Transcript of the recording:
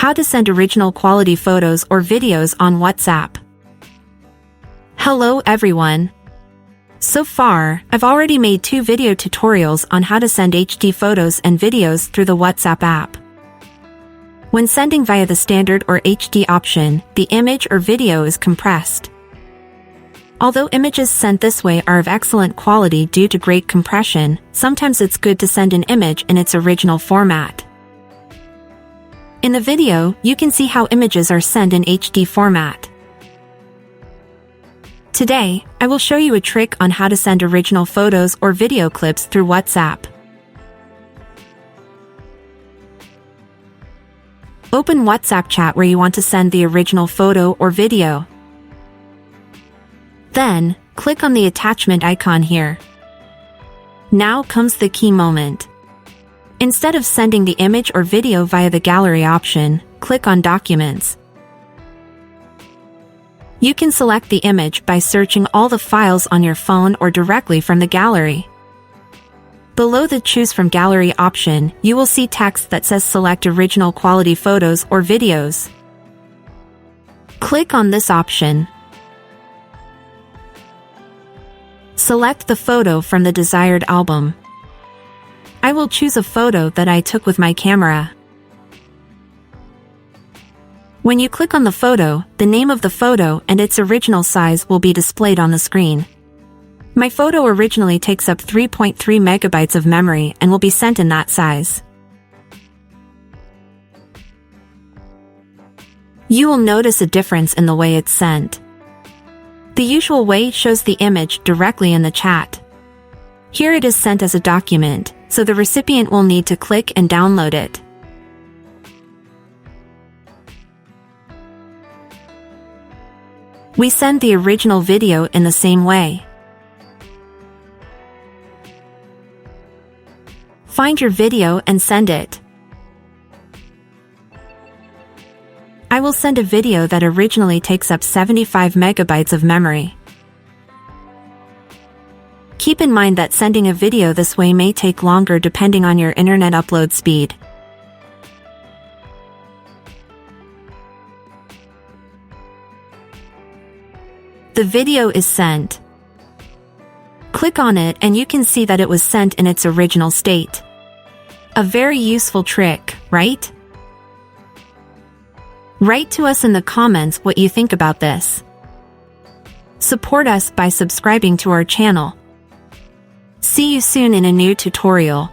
How to send original quality photos or videos on WhatsApp. Hello everyone. So far, I've already made 2 video tutorials on how to send HD photos and videos through the WhatsApp app. When sending via the standard or HD option, the image or video is compressed. Although images sent this way are of excellent quality due to great compression, sometimes it's good to send an image in its original format. In the video, you can see how images are sent in HD format. Today, I will show you a trick on how to send original photos or video clips through WhatsApp. Open WhatsApp chat where you want to send the original photo or video. Then, click on the attachment icon here. Now comes the key moment. Instead of sending the image or video via the gallery option, click on Documents. You can select the image by searching all the files on your phone or directly from the gallery. Below the Choose from Gallery option, you will see text that says Select Original Quality Photos or Videos. Click on this option. Select the photo from the desired album. I will choose a photo that I took with my camera. When you click on the photo, the name of the photo and its original size will be displayed on the screen. My photo originally takes up 3.3 megabytes of memory and will be sent in that size. You will notice a difference in the way it's sent. The usual way shows the image directly in the chat. Here it is sent as a document, so the recipient will need to click and download it. We send the original video in the same way. Find your video and send it. I will send a video that originally takes up 75 megabytes of memory. Keep in mind that sending a video this way may take longer depending on your internet upload speed. The video is sent. Click on it and you can see that it was sent in its original state. A very useful trick, right? Write to us in the comments what you think about this. Support us by subscribing to our channel. See you soon in a new tutorial.